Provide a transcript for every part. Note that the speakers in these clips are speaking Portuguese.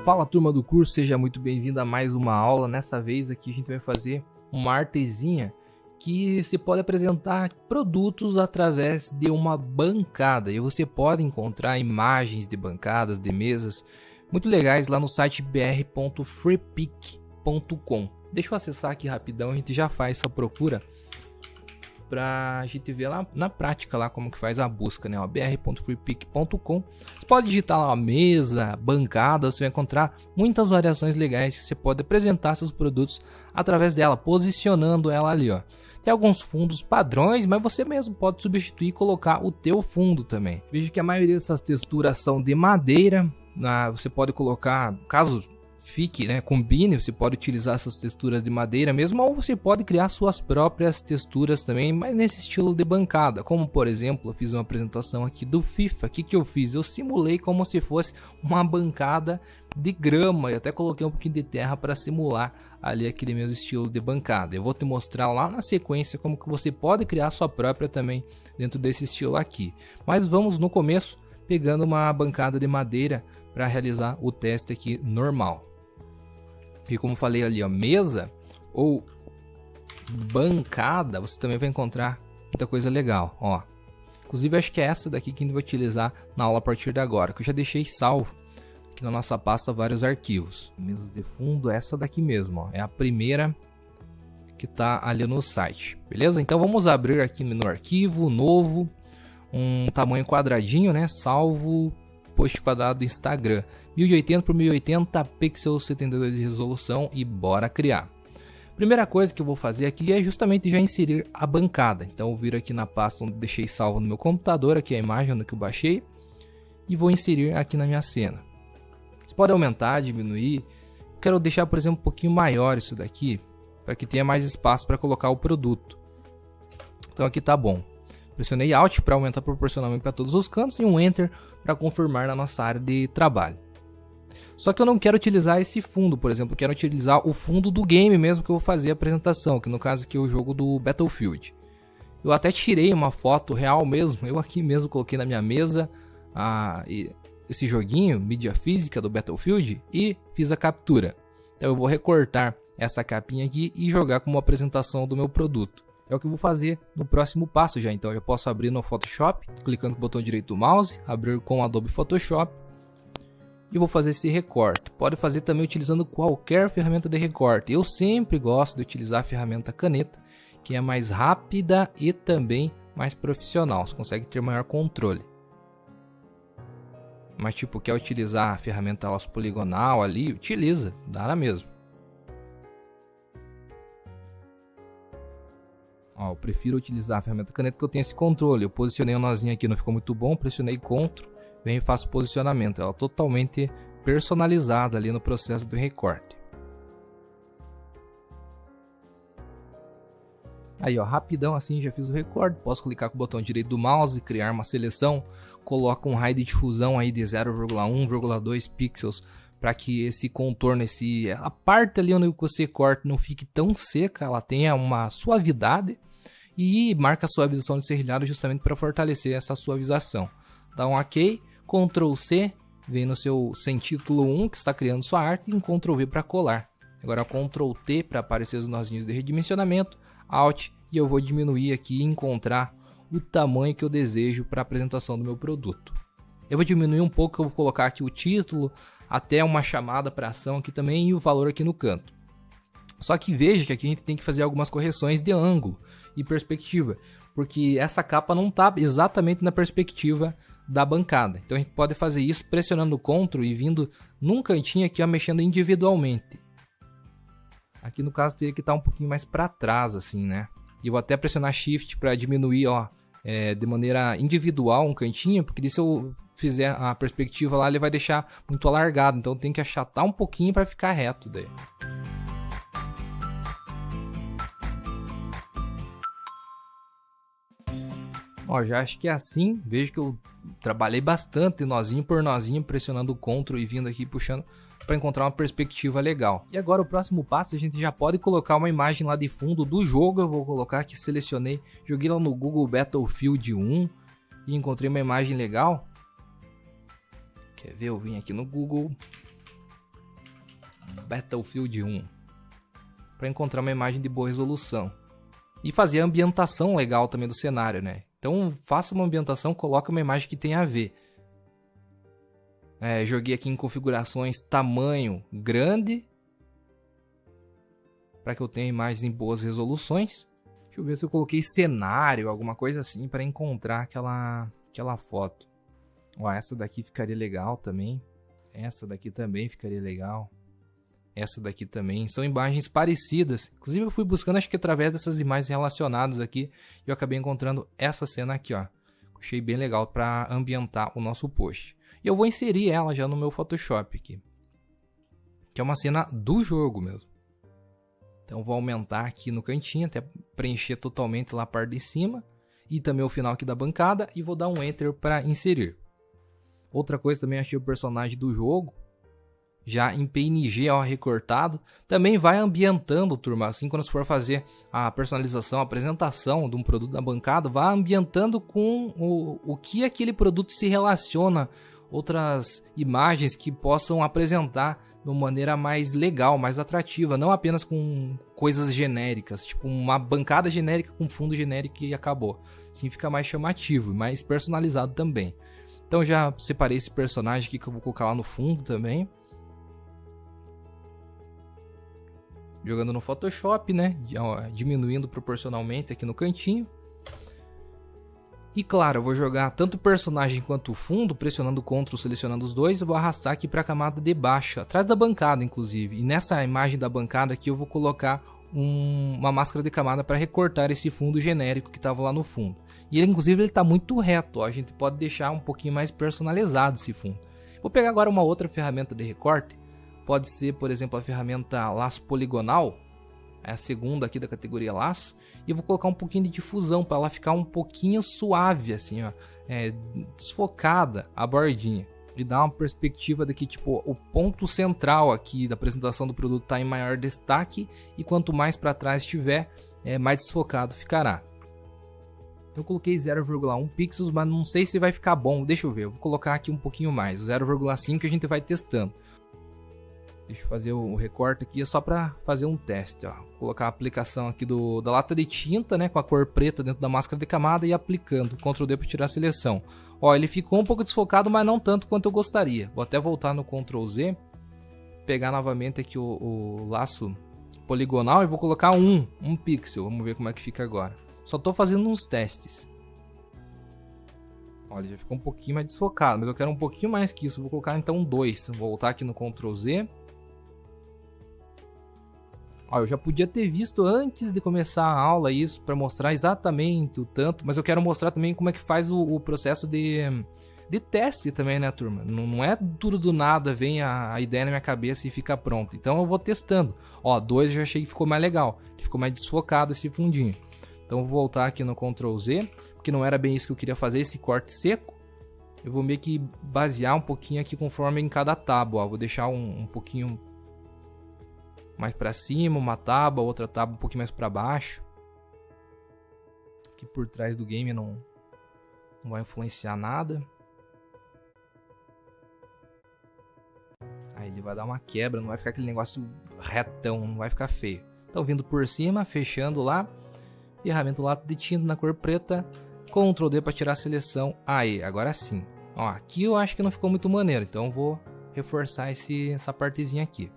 Fala turma do curso, seja muito bem-vindo a mais uma aula. Nessa vez aqui a gente vai fazer uma artezinha que você pode apresentar produtos através de uma bancada. E você pode encontrar imagens de bancadas, de mesas muito legais lá no site br.freepik.com. Deixa eu acessar aqui rapidão, a gente já faz essa procura pra gente ver lá na prática lá como que faz a busca, né? br.freepik.com. Você pode digitar lá mesa, bancada, você vai encontrar muitas variações legais que você pode apresentar seus produtos através dela, posicionando ela ali, ó. Tem alguns fundos padrões, mas você mesmo pode substituir e colocar o teu fundo também. Veja que a maioria dessas texturas são de madeira. Você pode colocar, caso fique, né, combine, você pode utilizar essas texturas de madeira mesmo, ou você pode criar suas próprias texturas também, mas nesse estilo de bancada. Como por exemplo, eu fiz uma apresentação aqui do FIFA. O que eu fiz? Eu simulei como se fosse uma bancada de grama e até coloquei um pouquinho de terra para simular ali aquele mesmo estilo de bancada. Eu vou te mostrar lá na sequência como que você pode criar sua própria também dentro desse estilo aqui. Mas vamos no começo pegando uma bancada de madeira para realizar o teste aqui normal. E como falei ali, ó, mesa ou bancada, você também vai encontrar muita coisa legal, ó. Inclusive acho que é essa daqui que a gente vai utilizar na aula a partir de agora, que eu já deixei salvo aqui na nossa pasta vários arquivos. Mesa de fundo, essa daqui mesmo, ó, é a primeira que tá ali no site, beleza? Então vamos abrir aqui no arquivo novo, um tamanho quadradinho, né? Salvo post quadrado do Instagram, 1080 por 1080 pixels, 72 de resolução, e bora criar. Primeira coisa que eu vou fazer aqui é justamente já inserir a bancada. Então eu viro aqui na pasta onde deixei salvo no meu computador, aqui a imagem onde que eu baixei, e vou inserir aqui na minha cena. Você pode aumentar, diminuir. Quero deixar, por exemplo, um pouquinho maior isso daqui, para que tenha mais espaço para colocar o produto. Então aqui tá bom. Pressionei Alt para aumentar proporcionalmente para todos os cantos e um Enter para confirmar na nossa área de trabalho. Só que eu não quero utilizar esse fundo, por exemplo, eu quero utilizar o fundo do game mesmo que eu vou fazer a apresentação, que no caso aqui é o jogo do Battlefield. Eu até tirei uma foto real mesmo, eu aqui mesmo coloquei na minha mesa esse joguinho, mídia física do Battlefield, e fiz a captura. Então eu vou recortar essa capinha aqui e jogar como apresentação do meu produto. É o que eu vou fazer no próximo passo já. Então eu posso abrir no Photoshop, clicando com o botão direito do mouse, abrir com o Adobe Photoshop e vou fazer esse recorte. Pode fazer também utilizando qualquer ferramenta de recorte. Eu sempre gosto de utilizar a ferramenta caneta, que é mais rápida e também mais profissional. Você consegue ter maior controle. Mas tipo, quer utilizar a ferramenta poligonal ali, utiliza, dá na mesma. Ó, eu prefiro utilizar a ferramenta caneta porque eu tenho esse controle. Eu posicionei o nozinho aqui, não ficou muito bom, pressionei CTRL, venho e faço posicionamento. Ela é totalmente personalizada ali no processo do recorte. Aí ó, rapidão assim já fiz o recorte. Posso clicar com o botão direito do mouse, criar uma seleção, coloco um raio de difusão aí de 0,1, 0,2 pixels para que esse contorno, a parte ali onde você corta não fique tão seca, ela tenha uma suavidade, e marca a suavização de serrilhado justamente para fortalecer essa suavização. Dá um OK, Ctrl C, vem no seu sem título 1 que está criando sua arte, e Ctrl V para colar. Agora Ctrl T para aparecer os nozinhos de redimensionamento, Alt, e eu vou diminuir aqui e encontrar o tamanho que eu desejo para a apresentação do meu produto. Eu vou diminuir um pouco, eu vou colocar aqui o título, até uma chamada para ação aqui também e o valor aqui no canto. Só que veja que aqui a gente tem que fazer algumas correções de ângulo e perspectiva, porque essa capa não está exatamente na perspectiva da bancada. Então a gente pode fazer isso pressionando o Ctrl e vindo num cantinho aqui, ó, mexendo individualmente. Aqui no caso teria que estar um pouquinho mais para trás assim, né? E eu vou até pressionar Shift para diminuir, ó, de maneira individual um cantinho, porque se eu fizer a perspectiva lá, ele vai deixar muito alargado, então tem que achatar um pouquinho para ficar reto daí. Ó, já acho que é assim. Vejo que eu trabalhei bastante nozinho por nozinho, pressionando o Ctrl e vindo aqui puxando para encontrar uma perspectiva legal. E agora o próximo passo, a gente já pode colocar uma imagem lá de fundo do jogo. Eu vou colocar aqui, selecionei, joguei lá no Google Battlefield 1 e encontrei uma imagem legal. Quer ver? Eu vim aqui no Google, Battlefield 1 para encontrar uma imagem de boa resolução e fazer a ambientação legal também do cenário, né? Então faça uma ambientação, coloque uma imagem que tenha a ver. Joguei aqui em configurações tamanho grande para que eu tenha imagens em boas resoluções. Deixa eu ver se eu coloquei cenário, alguma coisa assim para encontrar aquela foto. Ó, essa daqui ficaria legal também. Essa daqui também ficaria legal. Essa daqui também. São imagens parecidas. Inclusive eu fui buscando, acho que através dessas imagens relacionadas aqui, eu acabei encontrando essa cena aqui, ó. Achei bem legal para ambientar o nosso post. E eu vou inserir ela já no meu Photoshop aqui. Que é uma cena do jogo mesmo. Então vou aumentar aqui no cantinho até preencher totalmente lá a parte de cima. E também o final aqui da bancada. E vou dar um Enter para inserir. Outra coisa também, achei o personagem do jogo. Já em PNG, ó, recortado. Também vai ambientando, turma. Assim, quando você for fazer a personalização, a apresentação de um produto na bancada, vai ambientando com o que aquele produto se relaciona. Outras imagens que possam apresentar de uma maneira mais legal, mais atrativa. Não apenas com coisas genéricas. Tipo uma bancada genérica com fundo genérico e acabou. Assim fica mais chamativo e mais personalizado também. Então já separei esse personagem aqui que eu vou colocar lá no fundo também. Jogando no Photoshop, né? Diminuindo proporcionalmente aqui no cantinho. E claro, eu vou jogar tanto o personagem quanto o fundo, pressionando Ctrl, selecionando os dois. Eu vou arrastar aqui para a camada de baixo, atrás da bancada inclusive. E nessa imagem da bancada aqui eu vou colocar uma máscara de camada para recortar esse fundo genérico que estava lá no fundo. E ele, inclusive, ele está muito reto, ó. A gente pode deixar um pouquinho mais personalizado esse fundo. Vou pegar agora uma outra ferramenta de recorte. Pode ser, por exemplo, a ferramenta laço poligonal. É a segunda aqui da categoria laço. E eu vou colocar um pouquinho de difusão para ela ficar um pouquinho suave, assim, ó. Desfocada a bordinha. E dar uma perspectiva de que, tipo, o ponto central aqui da apresentação do produto está em maior destaque. E quanto mais para trás estiver, mais desfocado ficará. Eu coloquei 0,1 pixels, mas não sei se vai ficar bom. Deixa eu ver, eu vou colocar aqui um pouquinho mais. 0,5 a gente vai testando. Deixa eu fazer o recorte aqui, é só para fazer um teste. Ó. Vou colocar a aplicação aqui da lata de tinta, né, com a cor preta dentro da máscara de camada e aplicando. Ctrl D para tirar a seleção. Ó, ele ficou um pouco desfocado, mas não tanto quanto eu gostaria. Vou até voltar no Ctrl Z, pegar novamente aqui o laço poligonal e vou colocar um pixel. Vamos ver como é que fica agora. Só estou fazendo uns testes. Olha, já ficou um pouquinho mais desfocado, mas eu quero um pouquinho mais que isso. Vou colocar então 2. Vou voltar aqui no Ctrl Z. Olha, eu já podia ter visto antes de começar a aula isso, para mostrar exatamente o tanto. Mas eu quero mostrar também como é que faz o processo de teste também, né, turma? Não é tudo do nada, vem a ideia na minha cabeça e fica pronto. Então eu vou testando. Ó, 2 eu já achei que ficou mais legal. Ficou mais desfocado esse fundinho. Então vou voltar aqui no Ctrl Z, porque não era bem isso que eu queria fazer, esse corte seco. Eu vou meio que basear um pouquinho aqui conforme em cada tábua. Ó. Vou deixar um pouquinho mais para cima, uma tábua, outra tábua um pouquinho mais para baixo. Aqui por trás do game não vai influenciar nada. Aí ele vai dar uma quebra, não vai ficar aquele negócio retão, não vai ficar feio. Então vindo por cima, fechando lá. Ferramenta lata de tinta na cor preta. Ctrl D para tirar a seleção. Aí, agora sim. Ó, aqui eu acho que não ficou muito maneiro. Então eu vou reforçar essa partezinha aqui.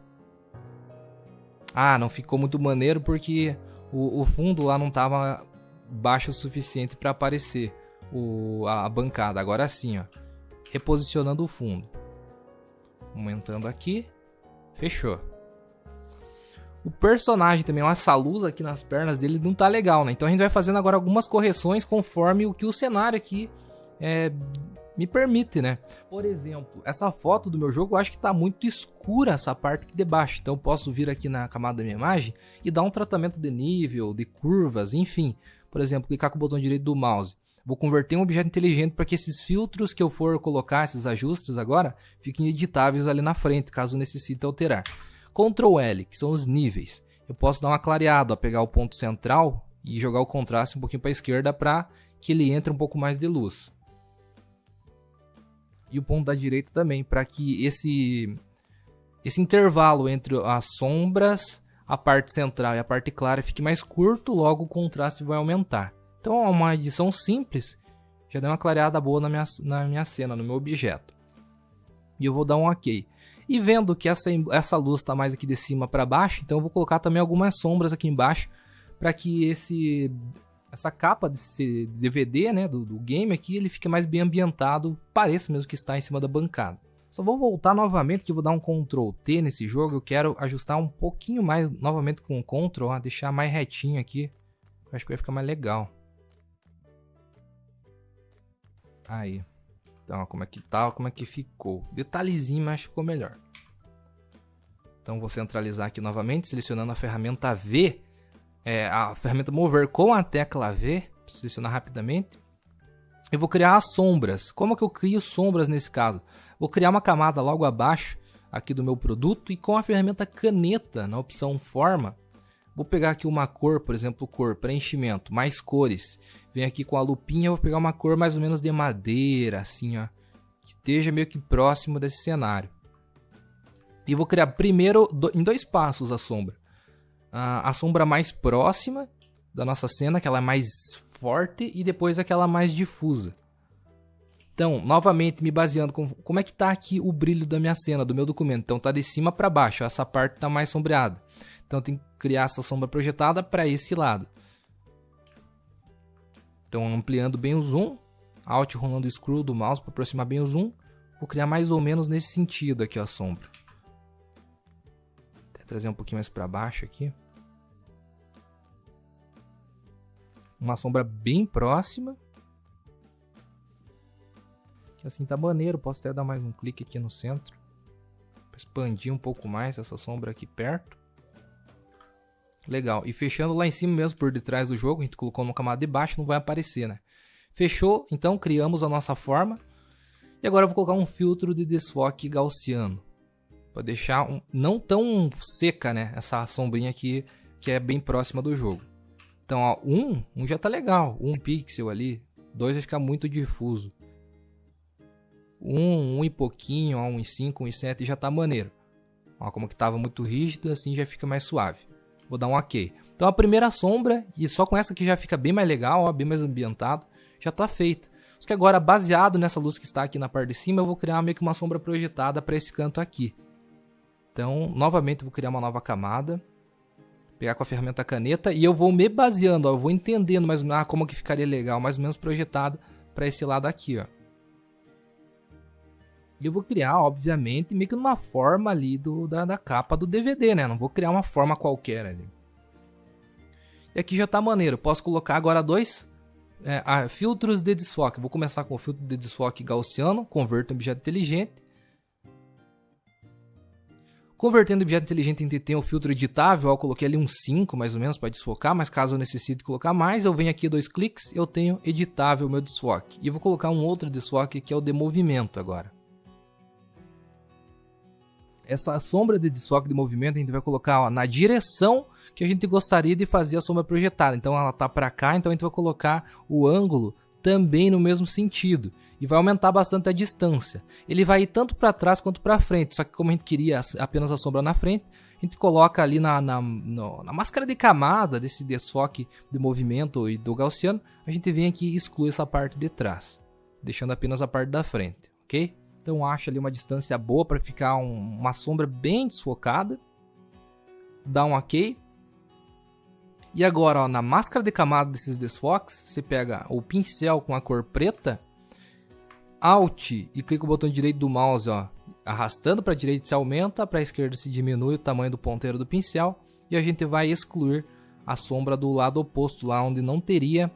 Ah, não ficou muito maneiro porque o fundo lá não estava baixo o suficiente para aparecer a bancada. Agora sim, ó. Reposicionando o fundo. Aumentando aqui. Fechou. O personagem também, essa luz aqui nas pernas dele não tá legal, né? Então a gente vai fazendo agora algumas correções conforme o que o cenário aqui me permite, né? Por exemplo, essa foto do meu jogo eu acho que tá muito escura essa parte aqui de baixo. Então eu posso vir aqui na camada da minha imagem e dar um tratamento de nível, de curvas, enfim. Por exemplo, clicar com o botão direito do mouse. Vou converter em um objeto inteligente para que esses filtros que eu for colocar, esses ajustes agora, fiquem editáveis ali na frente, caso necessite alterar. Ctrl L, que são os níveis. Eu posso dar uma clareada, ó, pegar o ponto central e jogar o contraste um pouquinho para a esquerda para que ele entre um pouco mais de luz. E o ponto da direita também, para que esse intervalo entre as sombras, a parte central e a parte clara fique mais curto, logo o contraste vai aumentar. Então é uma edição simples, já deu uma clareada boa na minha cena, no meu objeto. E eu vou dar um OK. E vendo que essa luz está mais aqui de cima para baixo, então eu vou colocar também algumas sombras aqui embaixo, para que essa capa desse DVD, né, do game aqui, ele fique mais bem ambientado, pareça mesmo que está em cima da bancada. Só vou voltar novamente, que eu vou dar um Ctrl T nesse jogo. Eu quero ajustar um pouquinho mais, novamente com o Ctrl, ó, deixar mais retinho aqui. Eu acho que vai ficar mais legal. Aí. Então, ó, como é que tá, como é que ficou. Detalhezinho, mas ficou melhor. Então, vou centralizar aqui novamente, selecionando a ferramenta V. A ferramenta Mover com a tecla V. Selecionar rapidamente. Eu vou criar as sombras. Como que eu crio sombras nesse caso? Vou criar uma camada logo abaixo aqui do meu produto e com a ferramenta caneta, na opção forma, vou pegar aqui uma cor, por exemplo, cor, preenchimento, mais cores. Venho aqui com a lupinha, vou pegar uma cor mais ou menos de madeira, assim, ó, que esteja meio que próximo desse cenário. E vou criar primeiro, em 2 passos, a sombra. A sombra mais próxima da nossa cena, aquela mais forte, e depois aquela mais difusa. Então, novamente, me baseando com como é que está aqui o brilho da minha cena, do meu documento. Então, está de cima para baixo, essa parte está mais sombreada. Então, eu tenho que criar essa sombra projetada para esse lado. Então, ampliando bem o zoom, Alt rolando o scroll do mouse para aproximar bem o zoom. Vou criar mais ou menos nesse sentido aqui a sombra. Até trazer um pouquinho mais para baixo aqui. Uma sombra bem próxima. Que assim tá maneiro, posso até dar mais um clique aqui no centro. Para expandir um pouco mais essa sombra aqui perto. Legal, e fechando lá em cima mesmo, por detrás do jogo, a gente colocou uma camada de baixo, não vai aparecer, né? Fechou, então criamos a nossa forma. E agora eu vou colocar um filtro de desfoque gaussiano. Para deixar não tão seca, né? Essa sombrinha aqui, que é bem próxima do jogo. Então, ó, um já tá legal, 1 pixel ali. 2 vai ficar muito difuso. 1 e pouquinho, ó, 1,5, 1,7 já tá maneiro. Ó, como que tava muito rígido, assim já fica mais suave. Vou dar um OK. Então a primeira sombra, e só com essa aqui já fica bem mais legal, ó, bem mais ambientado, já tá feita. Só que agora, baseado nessa luz que está aqui na parte de cima, eu vou criar meio que uma sombra projetada para esse canto aqui. Então, novamente, eu vou criar uma nova camada. Pegar com a ferramenta caneta e eu vou me baseando, ó, eu vou entendendo mais ou menos como que ficaria legal, mais ou menos projetado para esse lado aqui, ó. E eu vou criar, obviamente, meio que numa forma ali da capa do DVD, né? Não vou criar uma forma qualquer ali. E aqui já tá maneiro. Posso colocar agora 2 filtros de desfoque. Vou começar com o filtro de desfoque gaussiano, converto em objeto inteligente. Convertendo o objeto inteligente, a gente tem o filtro editável. Eu coloquei ali um 5 mais ou menos para desfocar, mas caso eu necessite colocar mais, eu venho aqui 2 cliques, eu tenho editável meu desfoque. E eu vou colocar um outro desfoque que é o de movimento agora. Essa sombra de desfoque de movimento a gente vai colocar, ó, na direção que a gente gostaria de fazer a sombra projetada. Então ela tá para cá, então a gente vai colocar o ângulo também no mesmo sentido. E vai aumentar bastante a distância. Ele vai ir tanto para trás quanto para frente. Só que como a gente queria apenas a sombra na frente, a gente coloca ali na máscara de camada desse desfoque de movimento e do gaussiano, a gente vem aqui e exclui essa parte de trás, deixando apenas a parte da frente, ok? Então acha ali uma distância boa para ficar uma sombra bem desfocada. Dá um OK. E agora, ó, na máscara de camada desses desfoques, você pega o pincel com a cor preta, Alt e clica o botão direito do mouse, ó, arrastando para a direita se aumenta, para a esquerda se diminui o tamanho do ponteiro do pincel, e a gente vai excluir a sombra do lado oposto, lá onde não teria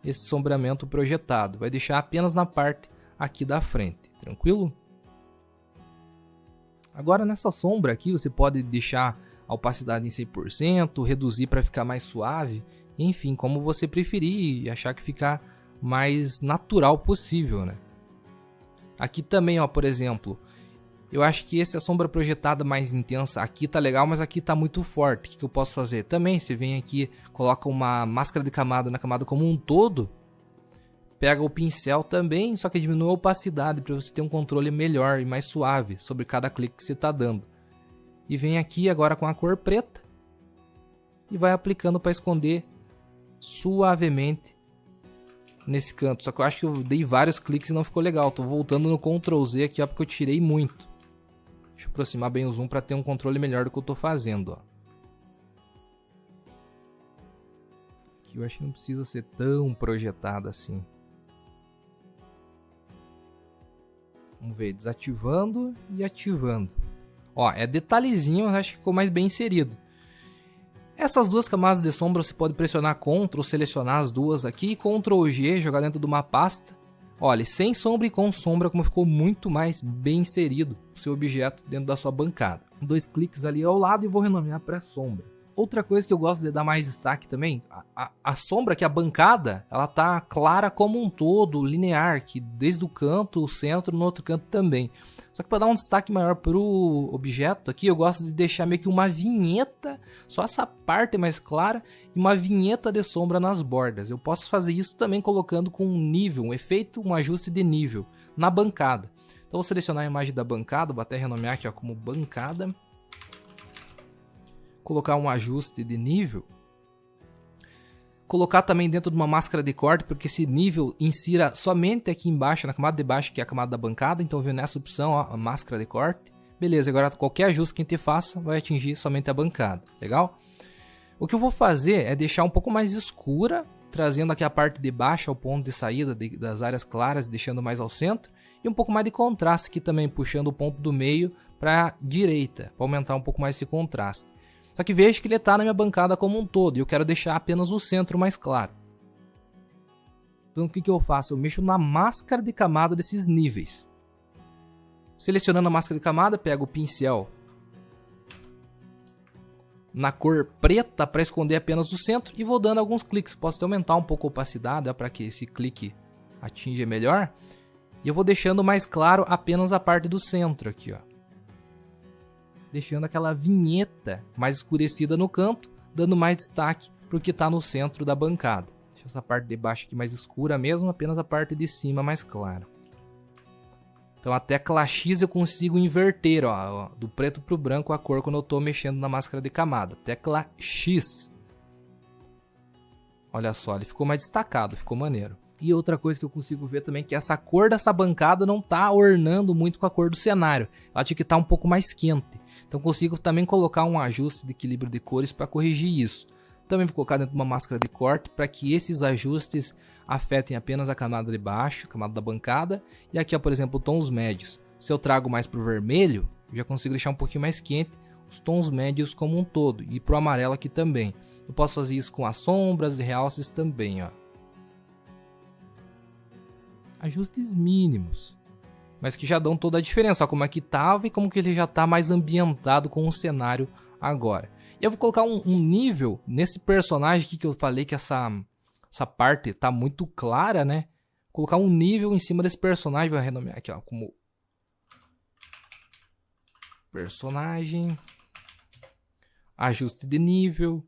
esse sombreamento projetado. Vai deixar apenas na parte aqui da frente, tranquilo? Agora nessa sombra aqui você pode deixar a opacidade em 100%, reduzir para ficar mais suave, enfim, como você preferir e achar que ficar mais natural possível, né? Aqui também, ó, por exemplo, eu acho que essa sombra projetada mais intensa aqui tá legal, mas aqui tá muito forte. O que eu posso fazer? Também, você vem aqui, coloca uma máscara de camada na camada como um todo, pega o pincel também, só que diminui a opacidade para você ter um controle melhor e mais suave sobre cada clique que você está dando. e vem aqui agora com a cor preta e vai aplicando para esconder suavemente nesse canto. Só que eu acho que eu dei vários cliques e não ficou legal. Tô voltando no Ctrl Z aqui, ó, porque eu tirei muito. Deixa eu aproximar bem o zoom para ter um controle melhor do que eu tô fazendo, ó. Aqui eu acho que não precisa ser tão projetado assim. Vamos ver, desativando e ativando. Ó, é detalhezinho, eu acho que ficou mais bem inserido. Essas duas camadas de sombra você pode pressionar Ctrl, selecionar as duas aqui, Ctrl G, jogar dentro de uma pasta. Olha, sem sombra e com sombra, como ficou muito mais bem inserido o seu objeto dentro da sua bancada. 2 cliques ali ao lado e vou renomear para sombra. Outra coisa que eu gosto de dar mais destaque também, a sombra, que a bancada, ela tá clara como um todo, linear, que desde o canto, o centro, no outro canto também. Só que para dar um destaque maior para o objeto aqui, eu gosto de deixar meio que uma vinheta, só essa parte mais clara, e uma vinheta de sombra nas bordas. Eu posso fazer isso também colocando com um nível, um efeito, um ajuste de nível na bancada. Então vou selecionar a imagem da bancada, vou até renomear aqui ó, como bancada. Colocar um ajuste de nível. Colocar também dentro de uma máscara de corte, porque esse nível insira somente aqui embaixo, na camada de baixo, que é a camada da bancada. Então, vendo nessa opção, ó, a máscara de corte. Beleza, agora qualquer ajuste que a gente faça vai atingir somente a bancada. Legal? O que eu vou fazer é deixar um pouco mais escura, trazendo aqui a parte de baixo ao ponto de saída das áreas claras, deixando mais ao centro. E um pouco mais de contraste aqui também, puxando o ponto do meio para a direita, para aumentar um pouco mais esse contraste. Só que veja que ele está na minha bancada como um todo e eu quero deixar apenas o centro mais claro. Então o que eu faço? Eu mexo na máscara de camada desses níveis. Selecionando a máscara de camada, pego o pincel na cor preta para esconder apenas o centro e vou dando alguns cliques. Posso até aumentar um pouco a opacidade para que esse clique atinja melhor. E eu vou deixando mais claro apenas a parte do centro aqui, ó. Deixando aquela vinheta mais escurecida no canto, dando mais destaque para o que está no centro da bancada. Deixa essa parte de baixo aqui mais escura mesmo, apenas a parte de cima mais clara. Então a tecla X eu consigo inverter, ó, do preto para o branco a cor quando eu estou mexendo na máscara de camada. Tecla X. Olha só, ele ficou mais destacado, ficou maneiro. E outra coisa que eu consigo ver também é que essa cor dessa bancada não está ornando muito com a cor do cenário. Ela tinha que estar um pouco mais quente. Então consigo também colocar um ajuste de equilíbrio de cores para corrigir isso. Também vou colocar dentro de uma máscara de corte para que esses ajustes afetem apenas a camada de baixo, a camada da bancada. E aqui, ó, por exemplo, tons médios. Se eu trago mais para o vermelho, eu já consigo deixar um pouquinho mais quente os tons médios como um todo. E para o amarelo aqui também. Eu posso fazer isso com as sombras e realces também, ó. Ajustes mínimos, mas que já dão toda a diferença, ó, como é que estava e como que ele já está mais ambientado com o cenário agora. E eu vou colocar um nível nesse personagem aqui que eu falei que essa parte está muito clara, né? Vou colocar um nível em cima desse personagem, vou renomear aqui, ó, como personagem, ajuste de nível.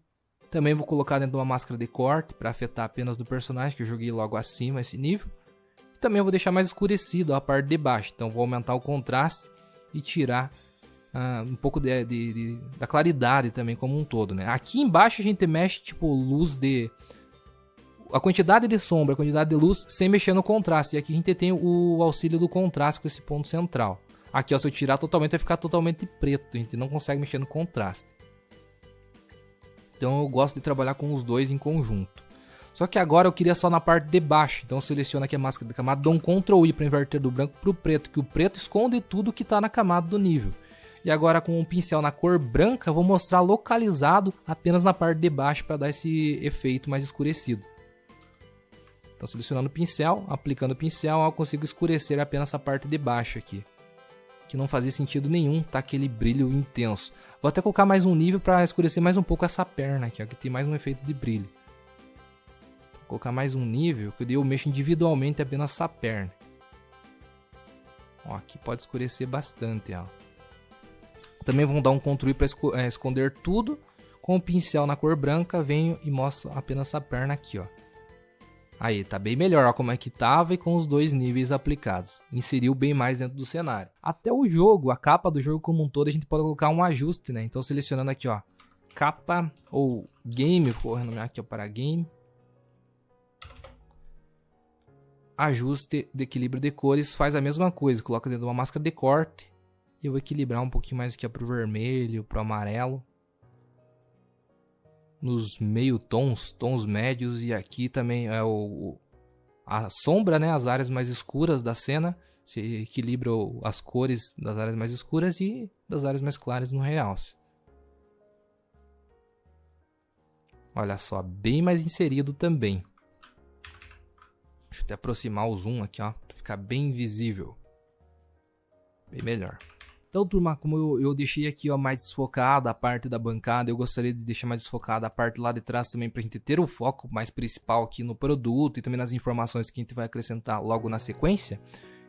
Também vou colocar dentro de uma máscara de corte para afetar apenas do personagem que eu joguei logo acima esse nível. Também eu vou deixar mais escurecido a parte de baixo. Então vou aumentar o contraste e tirar um pouco da claridade também como um todo, né? Aqui embaixo a gente mexe tipo luz de... a quantidade de sombra, a quantidade de luz sem mexer no contraste. E aqui a gente tem o auxílio do contraste com esse ponto central. Aqui ó, se eu tirar totalmente vai ficar totalmente preto. A gente não consegue mexer no contraste. Então eu gosto de trabalhar com os dois em conjunto. Só que agora eu queria só na parte de baixo. Então eu seleciono aqui a máscara de camada, dou um Ctrl I para inverter do branco para o preto, que o preto esconde tudo que está na camada do nível. E agora com um pincel na cor branca, eu vou mostrar localizado apenas na parte de baixo para dar esse efeito mais escurecido. Então selecionando o pincel, aplicando o pincel, eu consigo escurecer apenas essa parte de baixo aqui. Que não fazia sentido nenhum, tá aquele brilho intenso. Vou até colocar mais um nível para escurecer mais um pouco essa perna aqui, ó, que tem mais um efeito de brilho. Vou colocar mais um nível, que eu mexo individualmente apenas essa perna. Ó, aqui pode escurecer bastante, ó. Também vamos dar um Ctrl I para esconder tudo. Com o pincel na cor branca, venho e mostro apenas essa perna aqui, ó. Aí, tá bem melhor, ó, como é que tava e com os dois níveis aplicados. Inseriu bem mais dentro do cenário. Até o jogo, a capa do jogo como um todo, a gente pode colocar um ajuste, né? Então, selecionando aqui, ó, capa ou game, vou renomear aqui ó, para game. Ajuste de equilíbrio de cores, faz a mesma coisa, coloca dentro de uma máscara de corte. E eu vou equilibrar um pouquinho mais aqui ó, pro vermelho, pro amarelo. Nos meio tons, tons médios, e aqui também é a sombra, né, as áreas mais escuras da cena, se equilibra as cores das áreas mais escuras e das áreas mais claras no realce. Olha só, bem mais inserido também. Deixa eu até aproximar o zoom aqui, ó, para ficar bem visível. Bem melhor. Então, turma, como eu deixei aqui ó, mais desfocada a parte da bancada, eu gostaria de deixar mais desfocada a parte lá de trás também para a gente ter o foco mais principal aqui no produto e também nas informações que a gente vai acrescentar logo na sequência.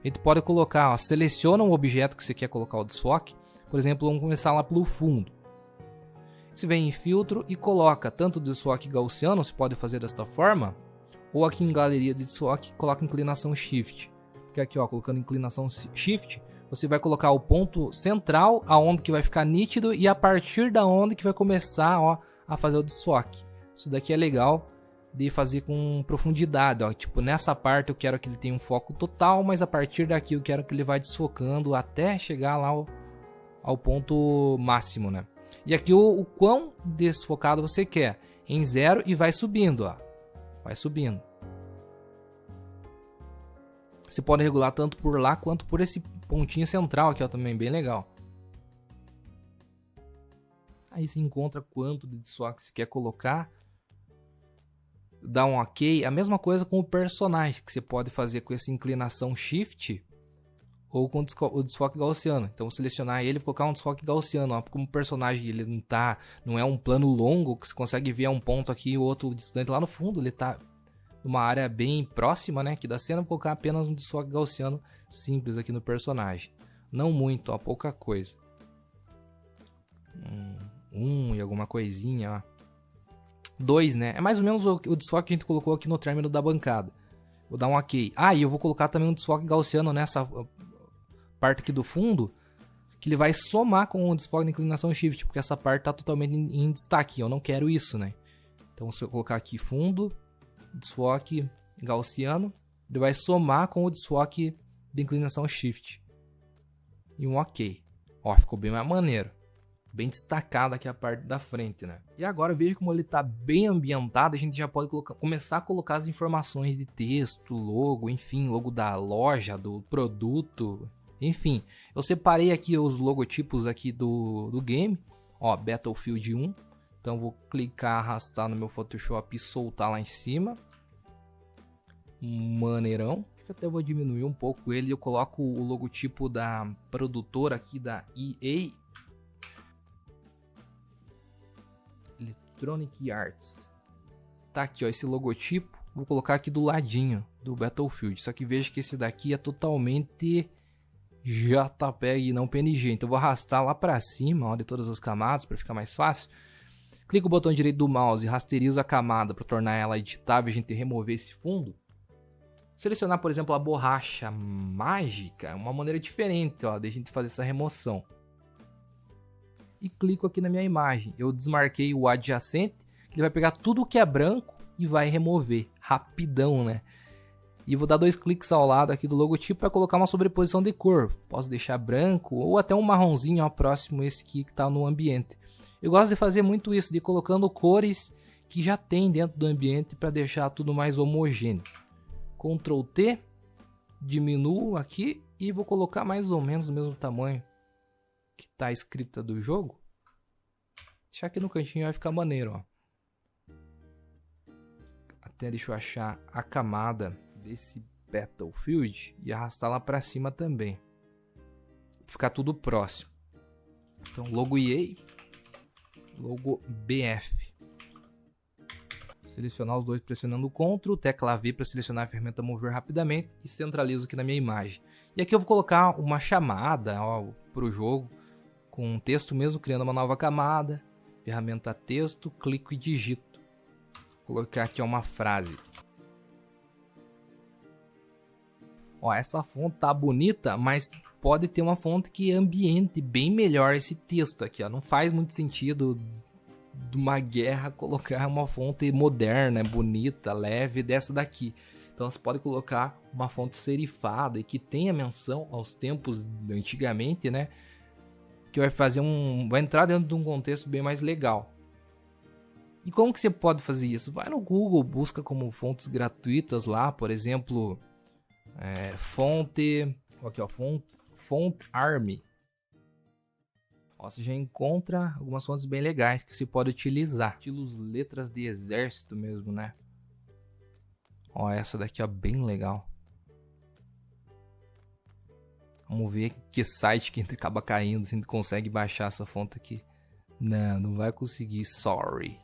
A gente pode colocar, ó, seleciona um objeto que você quer colocar o desfoque. Por exemplo, vamos começar lá pelo fundo. Você vem em filtro e coloca tanto o desfoque gaussiano, você pode fazer desta forma, ou aqui em galeria de desfoque, coloca inclinação shift. Porque aqui, ó, colocando inclinação shift, você vai colocar o ponto central, aonde que vai ficar nítido, e a partir da onde que vai começar ó, a fazer o desfoque. Isso daqui é legal de fazer com profundidade. Ó. Tipo, nessa parte eu quero que ele tenha um foco total, mas a partir daqui eu quero que ele vá desfocando até chegar lá ao ponto máximo, né? E aqui o quão desfocado você quer. Em 0 e vai subindo, ó. Vai subindo. Você pode regular tanto por lá quanto por esse pontinho central aqui, ó, também bem legal. Aí você encontra quanto de desfoque você quer colocar. Dá um ok. A mesma coisa com o personagem, que você pode fazer com essa inclinação shift ou com o desfoque gaussiano. Então, selecionar ele e colocar um desfoque gaussiano. Ó, como o personagem ele não é um plano longo, que você consegue ver um ponto aqui e o outro distante lá no fundo. Ele está numa área bem próxima, né, aqui da cena. Vou colocar apenas um desfoque gaussiano simples aqui no personagem. Não muito, ó, pouca coisa. E alguma coisinha, ó. 2, né? É mais ou menos o desfoque que a gente colocou aqui no término da bancada. Vou dar um ok. Ah, e eu vou colocar também um desfoque gaussiano nessa parte aqui do fundo, que ele vai somar com o desfoque da inclinação shift, porque essa parte está totalmente em destaque. Eu não quero isso, né? Então, se eu colocar aqui fundo, desfoque gaussiano, ele vai somar com o desfoque de inclinação shift. E um ok. Ó, ficou bem mais maneiro. Bem destacada aqui a parte da frente, né? E agora veja como ele está bem ambientado. A gente já pode começar a colocar as informações de texto, logo, enfim, logo da loja, do produto, enfim. Eu separei aqui os logotipos aqui do game. Ó, Battlefield 1. Então vou clicar, arrastar no meu Photoshop e soltar lá em cima. Maneirão. Acho que até vou diminuir um pouco ele. Eu coloco o logotipo da produtora aqui da EA. Electronic Arts. Tá aqui, ó, esse logotipo. Vou colocar aqui do ladinho do Battlefield. Só que veja que esse daqui é totalmente JPEG e não PNG. Então eu vou arrastar lá pra cima, ó, de todas as camadas para ficar mais fácil. Clica o botão direito do mouse e rasteriza a camada para tornar ela editável e a gente remover esse fundo. Selecionar, por exemplo, a borracha mágica é uma maneira diferente, ó, de a gente fazer essa remoção. E clico aqui na minha imagem. Eu desmarquei o adjacente, que ele vai pegar tudo que é branco e vai remover. Rapidão, né? E vou dar 2 cliques ao lado aqui do logotipo para colocar uma sobreposição de cor. Posso deixar branco ou até um marronzinho ó, próximo esse aqui que está no ambiente. Eu gosto de fazer muito isso, de ir colocando cores que já tem dentro do ambiente para deixar tudo mais homogêneo. Ctrl T, diminuo aqui e vou colocar mais ou menos o mesmo tamanho que está a escrita do jogo. Deixar aqui no cantinho vai ficar maneiro, ó. Até deixa eu achar a camada desse Battlefield e arrastar lá para cima também. Ficar tudo próximo. Então, logo EA, logo BF. Selecionar os dois pressionando o Ctrl, tecla V para selecionar a ferramenta mover rapidamente e centralizo aqui na minha imagem. E aqui eu vou colocar uma chamada para o jogo com um texto mesmo, criando uma nova camada. Ferramenta texto, clico e digito. Vou colocar aqui uma frase. Ó, essa fonte tá bonita, mas pode ter uma fonte que ambiente bem melhor esse texto aqui, ó. Não faz muito sentido de uma guerra colocar uma fonte moderna, bonita, leve dessa daqui. Então você pode colocar uma fonte serifada e que tenha menção aos tempos antigamente, né? Que vai fazer vai entrar dentro de um contexto bem mais legal. E como que você pode fazer isso? Vai no Google, busca como fontes gratuitas lá, por exemplo, fonte, aqui ó, Font Army. Ó, você já encontra algumas fontes bem legais que você pode utilizar. Estilos letras de exército mesmo, né? Ó, essa daqui ó, bem legal. Vamos ver que site que a gente acaba caindo, se a gente consegue baixar essa fonte aqui. Não vai conseguir, sorry.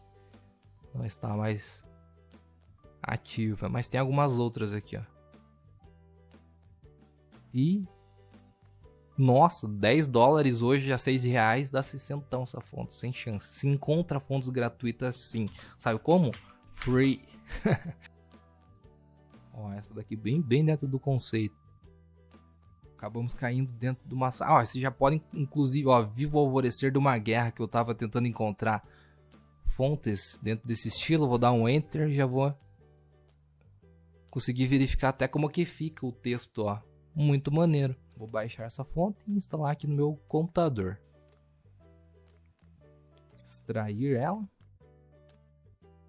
Não está mais ativa, mas tem algumas outras aqui, ó. E nossa, $10 hoje a R$6 dá 60 essa fonte, sem chance. Se encontra fontes gratuitas sim. Sabe como? Free. Ó, essa daqui bem dentro do conceito. Acabamos caindo dentro de uma... Ah, vocês já podem, inclusive, ó, Vivo Alvorecer de uma Guerra, que eu tava tentando encontrar fontes dentro desse estilo. Vou dar um Enter e já vou conseguir verificar até como que fica o texto, ó. Muito maneiro. Vou baixar essa fonte e instalar aqui no meu computador. Extrair ela.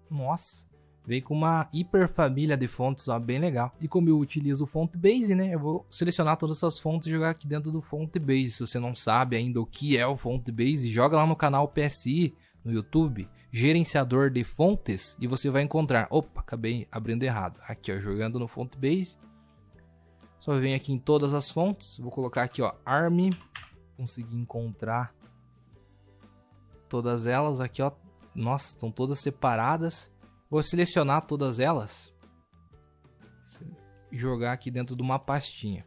Nossa, veio com uma hiper família de fontes, ó, bem legal. E como eu utilizo o Fontbase, né, eu vou selecionar todas essas fontes e jogar aqui dentro do Fontbase. Se você não sabe ainda o que é o Fontbase, joga lá no canal PSI, no YouTube, gerenciador de fontes, e você vai encontrar. Opa, acabei abrindo errado. Aqui, ó, jogando no Fontbase. Só vem aqui em todas as fontes. Vou colocar aqui, ó, Army. Consegui encontrar todas elas aqui, ó. Nossa, estão todas separadas. Vou selecionar todas elas e jogar aqui dentro de uma pastinha.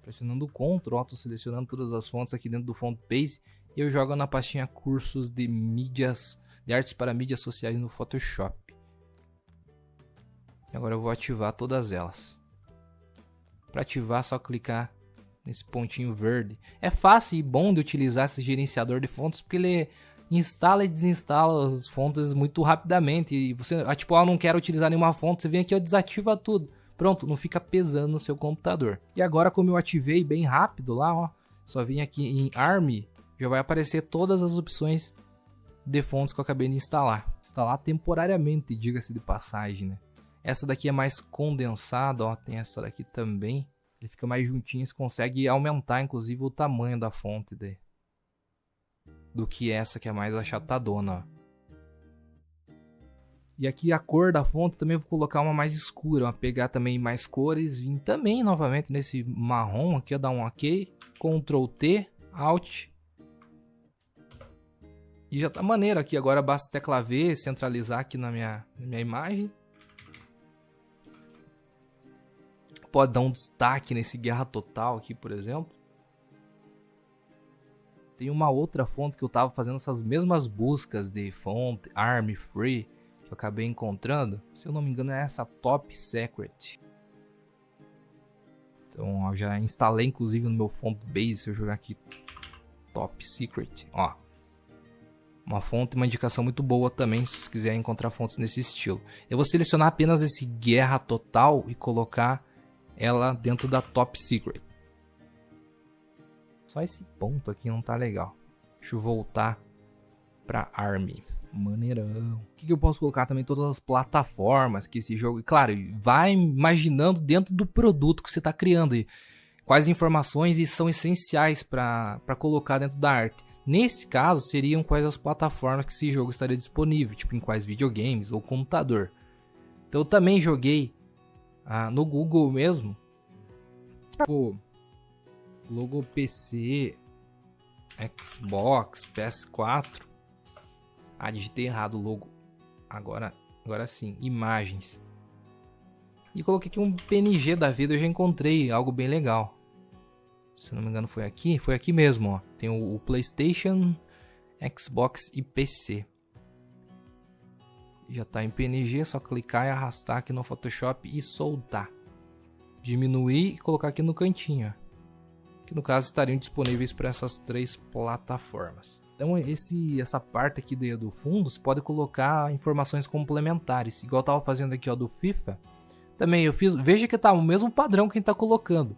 Pressionando o Ctrl, ó, tô selecionando todas as fontes aqui dentro do Fontbase e eu jogo na pastinha cursos de mídias, de artes para mídias sociais no Photoshop. Agora eu vou ativar todas elas. Para ativar é só clicar nesse pontinho verde. É fácil e bom de utilizar esse gerenciador de fontes porque ele instala e desinstala as fontes muito rapidamente. E você, tipo, não quero utilizar nenhuma fonte, você vem aqui e desativa tudo. Pronto, não fica pesando no seu computador. E agora, como eu ativei bem rápido lá, ó, só vim aqui em Army, já vai aparecer todas as opções de fontes que eu acabei de instalar. Instalar temporariamente, diga-se de passagem, né? Essa daqui é mais condensada, ó, tem essa daqui também. Ele fica mais juntinho, você consegue aumentar inclusive o tamanho da fonte do que essa que é mais achatadona, ó. E aqui a cor da fonte também vou colocar uma mais escura, ó, pegar também mais cores, vim também novamente nesse marrom aqui, ó, dar um OK, Ctrl T, Alt. E já tá maneiro aqui, agora basta tecla V, centralizar aqui na minha imagem. Pode dar um destaque nesse Guerra Total aqui, por exemplo. Tem uma outra fonte que eu tava fazendo essas mesmas buscas de fonte, Army, Free, que eu acabei encontrando. Se eu não me engano é essa Top Secret. Então eu já instalei inclusive no meu Fontbase, se eu jogar aqui Top Secret, ó. Uma fonte, uma indicação muito boa também, se vocês quiserem encontrar fontes nesse estilo. Eu vou selecionar apenas esse Guerra Total e colocar ela dentro da Top Secret. Só esse ponto aqui não tá legal. Deixa eu voltar pra Army. Maneirão. O que eu posso colocar também? Todas as plataformas que esse jogo... Claro, vai imaginando dentro do produto que você está criando. E quais informações são essenciais para colocar dentro da arte. Nesse caso, seriam quais as plataformas que esse jogo estaria disponível. Tipo, em quais videogames ou computador. Então eu também joguei no Google mesmo, tipo, logo PC, Xbox, PS4. Digitei errado o logo. Agora sim, imagens. E coloquei aqui um PNG da vida, eu já encontrei algo bem legal. Se não me engano foi aqui mesmo, ó. Tem o PlayStation, Xbox e PC. Já está em PNG, é só clicar e arrastar aqui no Photoshop e soltar. Diminuir e colocar aqui no cantinho, que no caso estariam disponíveis para essas 3 plataformas. Então essa parte aqui do fundo, você pode colocar informações complementares, igual eu estava fazendo aqui, ó, do FIFA. Também eu fiz, veja que tá o mesmo padrão que a gente está colocando.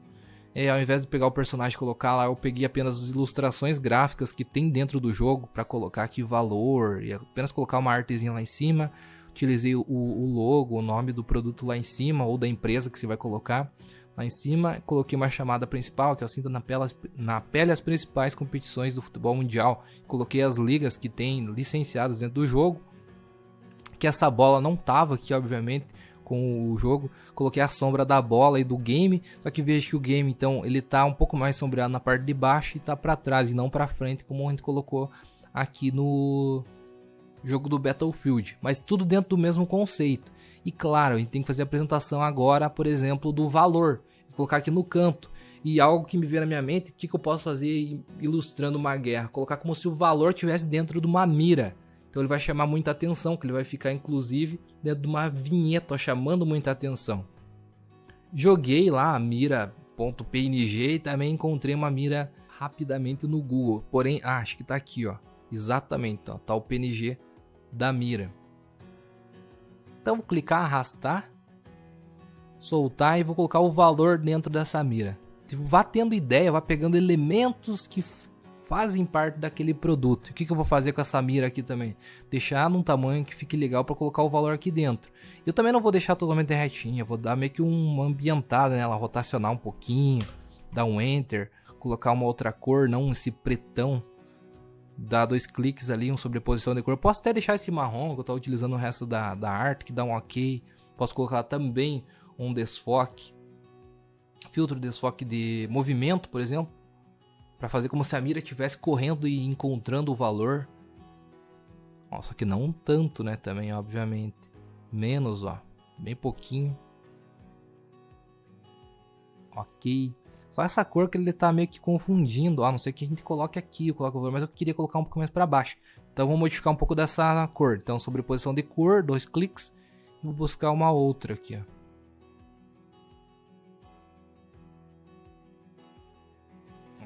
Ao invés de pegar o personagem e colocar lá, eu peguei apenas as ilustrações gráficas que tem dentro do jogo para colocar aqui valor e apenas colocar uma artezinha lá em cima. Utilizei o logo, o nome do produto lá em cima ou da empresa que você vai colocar lá em cima. Coloquei uma chamada principal, que é o cinta na pele as principais competições do futebol mundial. Coloquei as ligas que tem licenciadas dentro do jogo. Que essa bola não tava aqui, obviamente, com o jogo. Coloquei a sombra da bola e do game, só que veja que o game então ele tá um pouco mais sombreado na parte de baixo e tá para trás e não para frente, como a gente colocou aqui no jogo do Battlefield, mas tudo dentro do mesmo conceito. E claro, a gente tem que fazer a apresentação agora, por exemplo, do valor. Vou colocar aqui no canto. E algo que me veio na minha mente, o que eu posso fazer ilustrando uma guerra? Colocar como se o valor estivesse dentro de uma mira. Então ele vai chamar muita atenção, que ele vai ficar inclusive dentro de uma vinheta, ó, chamando muita atenção. Joguei lá a mira.png e também encontrei uma mira rapidamente no Google. Porém, acho que tá aqui, ó. Exatamente, ó, tá o PNG da mira. Então vou clicar, arrastar, soltar e vou colocar o valor dentro dessa mira. Vá tendo ideia, vá pegando elementos que fazem parte daquele produto. O que eu vou fazer com essa mira aqui também? Deixar num tamanho que fique legal para colocar o valor aqui dentro. Eu também não vou deixar totalmente retinha, vou dar meio que uma ambientada nela, rotacionar um pouquinho, dar um enter, colocar uma outra cor, não esse pretão. Dá 2 cliques ali, uma sobreposição de cor. Posso até deixar esse marrom, que eu estou utilizando o resto da arte, que dá um ok. Posso colocar também um desfoque, filtro de desfoque de movimento, por exemplo, para fazer como se a mira estivesse correndo e encontrando o valor. Só que não tanto, né, também, obviamente. Menos, ó, bem pouquinho. Ok. Só essa cor que ele tá meio que confundindo. A não ser que a gente coloque aqui, eu coloco o valor, mas eu queria colocar um pouco mais para baixo. Então vou modificar um pouco dessa cor. Então sobreposição de cor, 2 cliques. E vou buscar uma outra aqui, ó.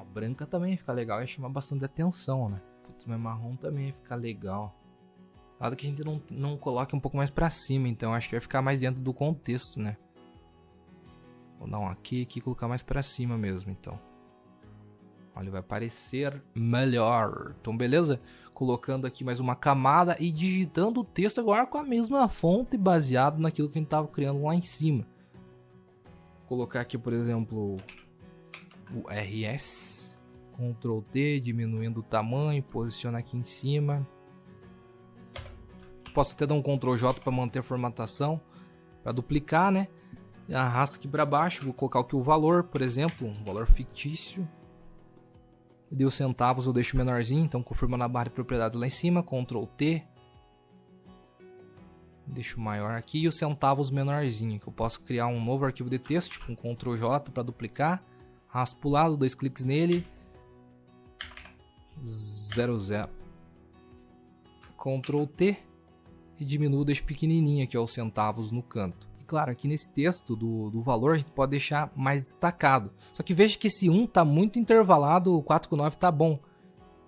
A branca também fica legal, vai chamar bastante atenção, né? Putz, mas marrom também vai ficar legal. Nada que a gente não coloque um pouco mais para cima, então acho que vai ficar mais dentro do contexto, né? Vou dar um aqui e colocar mais para cima mesmo, então. Olha, vai parecer melhor. Então, beleza? Colocando aqui mais uma camada e digitando o texto agora com a mesma fonte, baseado naquilo que a gente estava criando lá em cima. Vou colocar aqui, por exemplo, o RS. Ctrl T, diminuindo o tamanho, posicionar aqui em cima. Posso até dar um Ctrl J para manter a formatação, para duplicar, né? Arrasta aqui para baixo, vou colocar aqui o valor, por exemplo, um valor fictício. Deu centavos, eu deixo menorzinho, então confirma na barra de propriedades lá em cima, Ctrl T. Deixo maior aqui e os centavos menorzinho, que eu posso criar um novo arquivo de texto, com Ctrl J para duplicar. Arrasto para o lado, 2 cliques nele. 00. Ctrl T e diminuo, deixo pequenininho aqui, ó, os centavos no canto. Claro, aqui nesse texto do valor a gente pode deixar mais destacado. Só que veja que esse 1 está muito intervalado, o 4 com 9 está bom.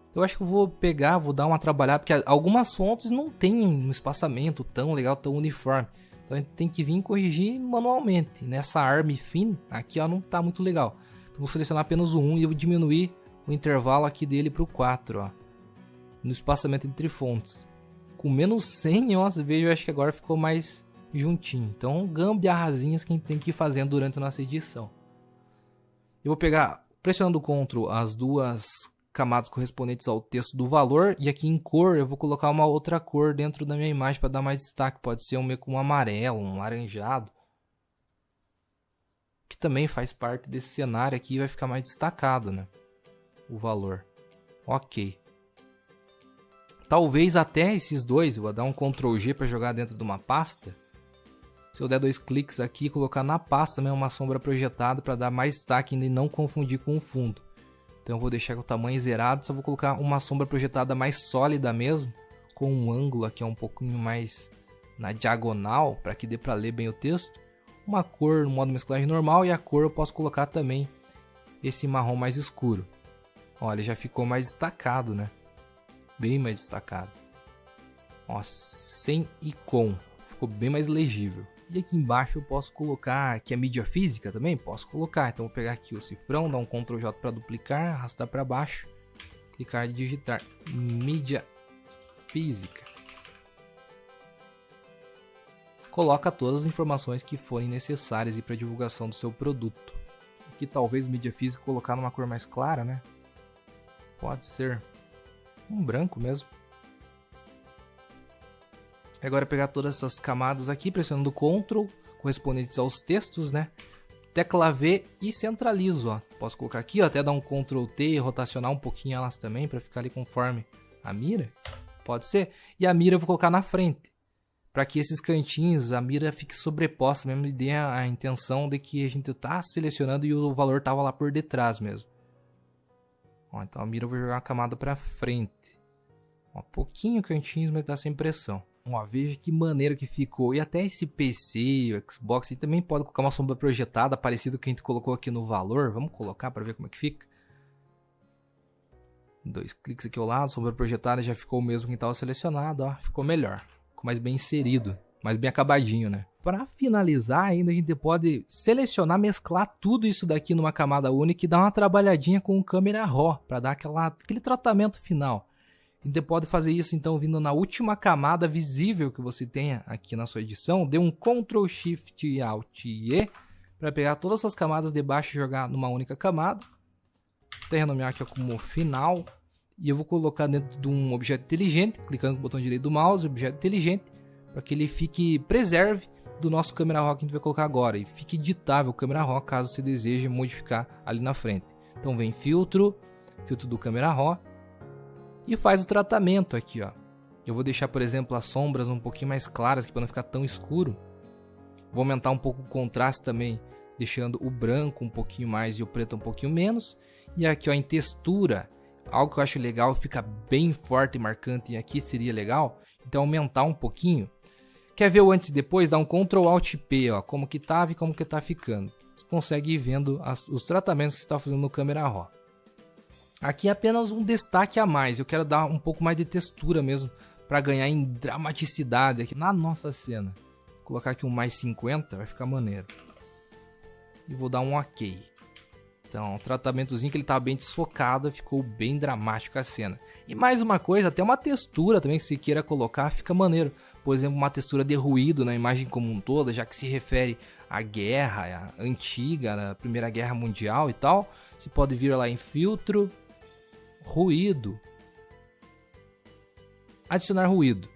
Então eu acho que eu vou pegar, vou dar uma trabalhada, porque algumas fontes não tem um espaçamento tão legal, tão uniforme. Então a gente tem que vir corrigir manualmente. Nessa arm fin, aqui ó, não está muito legal. Então vou selecionar apenas o 1 e eu vou diminuir o intervalo aqui dele para o 4, ó, no espaçamento entre fontes. Com menos 100, ó, você veja, eu acho que agora ficou mais juntinho. Então, gambiarrazinhas que a gente tem que ir fazendo durante a nossa edição. Eu vou pegar, pressionando o Ctrl, as 2 camadas correspondentes ao texto do valor. E aqui em cor, eu vou colocar uma outra cor dentro da minha imagem para dar mais destaque. Pode ser meio com um amarelo, um laranjado. Que também faz parte desse cenário aqui e vai ficar mais destacado, né? O valor. Ok. Talvez até esses dois, eu vou dar um Ctrl G para jogar dentro de uma pasta. Se eu der 2 cliques aqui e colocar na pasta também uma sombra projetada para dar mais destaque ainda e não confundir com o fundo. Então eu vou deixar com o tamanho zerado, só vou colocar uma sombra projetada mais sólida mesmo, com um ângulo aqui um pouquinho mais na diagonal, para que dê para ler bem o texto. Uma cor no modo mesclagem normal, e a cor eu posso colocar também esse marrom mais escuro. Olha, já ficou mais destacado, né? Bem mais destacado. Ó, sem e com. Ficou bem mais legível. E aqui embaixo eu posso colocar aqui a mídia física também? Posso colocar. Então vou pegar aqui o cifrão, dar um Ctrl J para duplicar, arrastar para baixo, clicar e digitar mídia física. Coloca todas as informações que forem necessárias para a divulgação do seu produto. Aqui talvez mídia física colocar numa cor mais clara, né? Pode ser um branco mesmo. Agora pegar todas essas camadas aqui, pressionando Ctrl, correspondentes aos textos, né? Tecla V e centralizo, ó. Posso colocar aqui, ó, até dar um Ctrl T e rotacionar um pouquinho elas também, para ficar ali conforme a mira. Pode ser. E a mira eu vou colocar na frente, para que esses cantinhos, a mira fique sobreposta mesmo, e dê a intenção de que a gente tá selecionando e o valor tava lá por detrás mesmo. Ó, então a mira eu vou jogar uma camada para frente. Ó, pouquinho cantinhos, mas tá sem pressão. Ó, veja que maneiro que ficou. E até esse PC, o Xbox, e também pode colocar uma sombra projetada, parecido com o que a gente colocou aqui no valor. Vamos colocar para ver como é que fica. 2 cliques aqui ao lado, sombra projetada já ficou o mesmo que estava selecionado, ó. Ficou melhor, ficou mais bem inserido, mais bem acabadinho, né? Para finalizar ainda a gente pode selecionar, mesclar tudo isso daqui numa camada única e dar uma trabalhadinha com o Camera Raw, para dar aquele tratamento final. A gente pode fazer isso então vindo na última camada visível que você tenha aqui na sua edição. Dê um Ctrl Shift Alt E para pegar todas essas camadas de baixo e jogar numa única camada. Até renomear aqui como final. E eu vou colocar dentro de um objeto inteligente, clicando com o botão direito do mouse, objeto inteligente, para que ele fique preserve do nosso Camera Raw que a gente vai colocar agora. E fique editável o Camera Raw caso você deseje modificar ali na frente. Então vem filtro, filtro do Camera Raw. E faz o tratamento aqui, ó. Eu vou deixar, por exemplo, as sombras um pouquinho mais claras, para não ficar tão escuro. Vou aumentar um pouco o contraste também, deixando o branco um pouquinho mais e o preto um pouquinho menos. E aqui, ó, em textura, algo que eu acho legal, fica bem forte e marcante, e aqui seria legal. Então aumentar um pouquinho. Quer ver o antes e depois? Dá um Ctrl Alt P, ó, como que tava e como que tá ficando. Você consegue ir vendo os tratamentos que você está fazendo no Camera Raw. Aqui é apenas um destaque a mais, eu quero dar um pouco mais de textura mesmo, para ganhar em dramaticidade aqui na nossa cena. Vou colocar aqui um mais 50, vai ficar maneiro. E vou dar um OK. Então, o tratamentozinho que ele tá bem desfocado, ficou bem dramático a cena. E mais uma coisa, até uma textura também que você queira colocar, fica maneiro. Por exemplo, uma textura de ruído na imagem como um todo, já que se refere à guerra antiga, a Primeira Guerra Mundial e tal. Você pode vir lá em filtro, ruído, adicionar ruído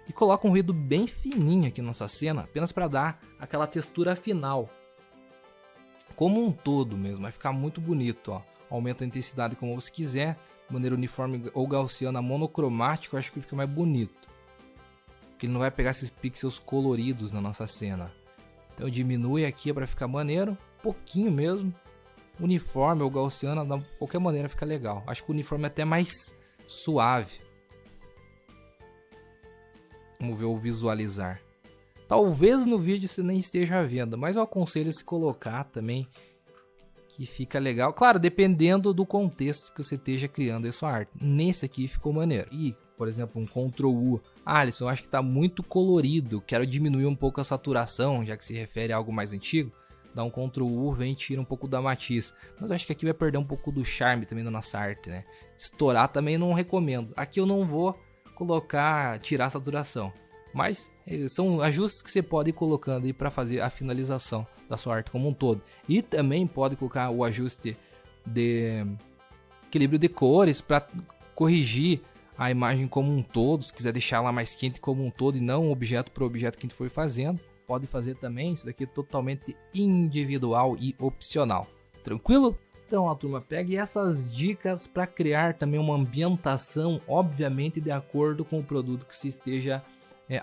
e coloca um ruído bem fininho aqui na nossa cena, apenas para dar aquela textura final como um todo mesmo, vai ficar muito bonito, ó. Aumenta a intensidade como você quiser, de maneira uniforme ou gaussiana monocromático, eu acho que fica mais bonito, porque ele não vai pegar esses pixels coloridos na nossa cena. Então diminui aqui para ficar maneiro, pouquinho mesmo. Uniforme ou gaussiana, de qualquer maneira fica legal. Acho que o uniforme é até mais suave. Vamos ver o visualizar. Talvez no vídeo você nem esteja vendo, mas eu aconselho se colocar também, que fica legal. Claro, dependendo do contexto que você esteja criando a sua arte. Nesse aqui ficou maneiro. E, por exemplo, um Ctrl U. Alisson, eu acho que está muito colorido. Quero diminuir um pouco a saturação, já que se refere a algo mais antigo. Dá um Ctrl U, vem e tira um pouco da matiz. Mas eu acho que aqui vai perder um pouco do charme também da nossa arte, né? Estourar também não recomendo. Aqui eu não vou tirar a saturação. Mas são ajustes que você pode ir colocando aí para fazer a finalização da sua arte como um todo. E também pode colocar o ajuste de equilíbrio de cores para corrigir a imagem como um todo. Se quiser deixar ela mais quente como um todo e não objeto por objeto que a gente for fazendo. Pode fazer também, isso daqui é totalmente individual e opcional. Tranquilo? Então a turma, pegue essas dicas para criar também uma ambientação, obviamente de acordo com o produto que se esteja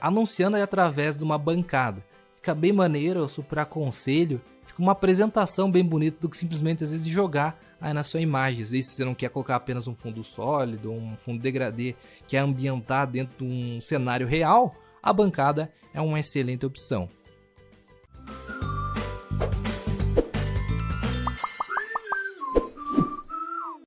anunciando aí através de uma bancada. Fica bem maneiro, eu super aconselho. Fica uma apresentação bem bonita do que simplesmente às vezes jogar aí na sua imagem. Às vezes se você não quer colocar apenas um fundo sólido, um fundo degradê, quer ambientar dentro de um cenário real, a bancada é uma excelente opção.